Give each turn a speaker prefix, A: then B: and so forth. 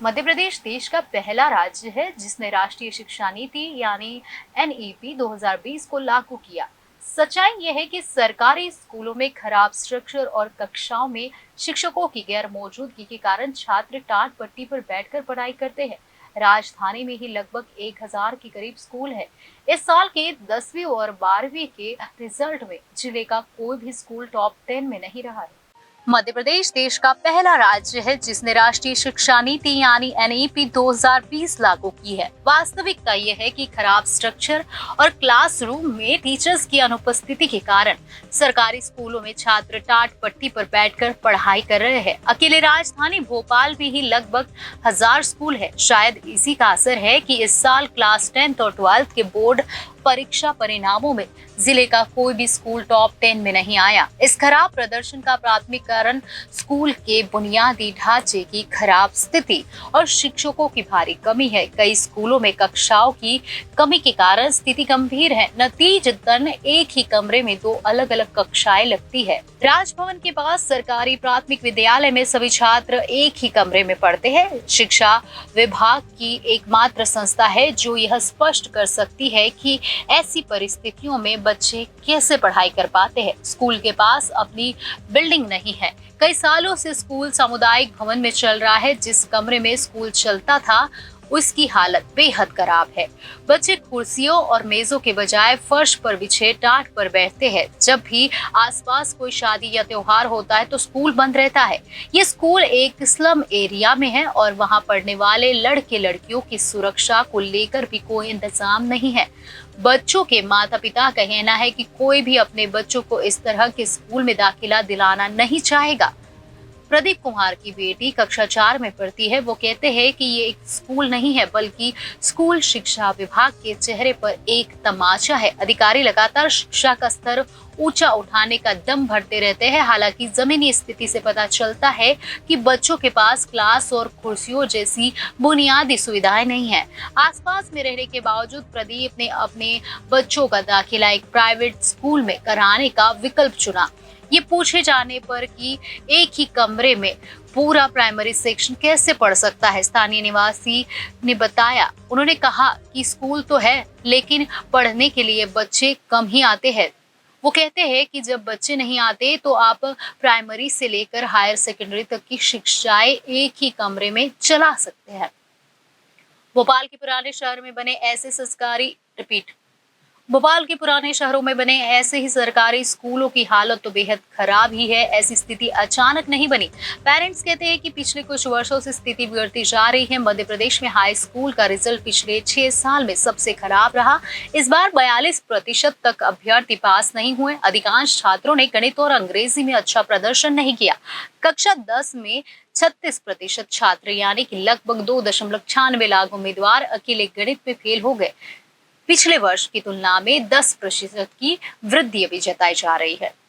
A: मध्य प्रदेश देश का पहला राज्य है जिसने राष्ट्रीय शिक्षा नीति यानी एनईपी 2020 को लागू किया। सच्चाई यह है कि सरकारी स्कूलों में खराब स्ट्रक्चर और कक्षाओं में शिक्षकों की गैर मौजूदगी के कारण छात्र टाट पट्टी पर बैठकर पढ़ाई करते हैं। राजधानी में ही लगभग 1000 के करीब स्कूल है। इस साल के 10वीं और 12वीं के रिजल्ट में जिले का कोई भी स्कूल टॉप 10 में नहीं रहा है। मध्य प्रदेश देश का पहला राज्य है जिसने राष्ट्रीय शिक्षा नीति यानी एनईपी 2020 लागू की है। वास्तविकता यह है कि खराब स्ट्रक्चर और क्लासरूम में टीचर्स की अनुपस्थिति के कारण सरकारी स्कूलों में छात्र टाट पट्टी पर बैठकर पढ़ाई कर रहे हैं। अकेले राजधानी भोपाल में ही लगभग 1000 स्कूल है। शायद इसी का असर है कि इस साल क्लास 10th और 12th के बोर्ड परीक्षा परिणामों में जिले का कोई भी स्कूल टॉप 10 में नहीं आया। इस खराब प्रदर्शन का प्राथमिक कारण स्कूल के बुनियादी ढांचे की खराब स्थिति और शिक्षकों की भारी कमी है। कई स्कूलों में कक्षाओं की कमी के कारण स्थिति गंभीर है। नतीजतन एक ही कमरे में 2 अलग-अलग कक्षाएं लगती है। राजभवन के पास सरकारी प्राथमिक विद्यालय में सभी छात्र एक ही कमरे में पढ़ते हैं। शिक्षा विभाग की एकमात्र संस्था है जो यह स्पष्ट कर सकती है कि ऐसी परिस्थितियों में बच्चे कैसे पढ़ाई कर पाते हैं। स्कूल के पास अपनी बिल्डिंग नहीं है। कई सालों से स्कूल सामुदायिक भवन में चल रहा है। जिस कमरे में स्कूल चलता था उसकी हालत बेहद खराब है। बच्चे कुर्सियों और मेजों के बजाय फर्श पर बिछे टाट पर बैठते हैं। जब भी आसपास कोई शादी या त्योहार होता है तो स्कूल बंद रहता है। ये स्कूल एक स्लम एरिया में है और वहां पढ़ने वाले लड़के लड़कियों की सुरक्षा को लेकर भी कोई इंतजाम नहीं है। बच्चों के माता पिता का कहना है कि कोई भी अपने बच्चों को इस तरह के स्कूल में दाखिला दिलाना नहीं चाहेगा। प्रदीप कुमार की बेटी कक्षा 4 में पढ़ती है। वो कहते हैं कि ये एक स्कूल नहीं है बल्कि स्कूल शिक्षा विभाग के चेहरे पर एक तमाचा है। अधिकारी लगातार शिक्षा का स्तर ऊंचा उठाने का दम भरते रहते हैं। हालांकि जमीनी स्थिति से पता चलता है कि बच्चों के पास क्लास और कुर्सियों जैसी बुनियादी सुविधाएं नहीं है। आसपास में रहने के बावजूद प्रदीप ने अपने बच्चों का दाखिला एक प्राइवेट स्कूल में कराने का विकल्प चुना। ये पूछे जाने पर कि एक ही कमरे में पूरा प्राइमरी सेक्शन कैसे पढ़ सकता है, स्थानीय निवासी ने बताया। उन्होंने कहा कि स्कूल तो है लेकिन पढ़ने के लिए बच्चे कम ही आते हैं। वो कहते हैं कि जब बच्चे नहीं आते तो आप प्राइमरी से लेकर हायर सेकेंडरी तक की शिक्षाएं एक ही कमरे में चला सकते हैं। भोपाल के पुराने शहर में बने ऐसे सरकारी भोपाल के पुराने शहरों में बने ऐसे ही सरकारी स्कूलों की हालत तो बेहद खराब ही है। ऐसी स्थिति अचानक नहीं बनी। पेरेंट्स कहते हैं कि पिछले कुछ वर्षों से स्थिति बिगड़ती जा रही है। मध्य प्रदेश में हाई स्कूल का रिजल्ट पिछले 6 साल में सबसे खराब रहा। इस बार 42% तक अभ्यर्थी पास नहीं हुए। अधिकांश छात्रों ने गणित और अंग्रेजी में अच्छा प्रदर्शन नहीं किया। कक्षा 10 में 36% छात्र यानी कि लगभग 2.96 लाख उम्मीदवार अकेले गणित में फेल हो गए। पिछले वर्ष की तुलना में 10% की वृद्धि अभी जताई जा रही है।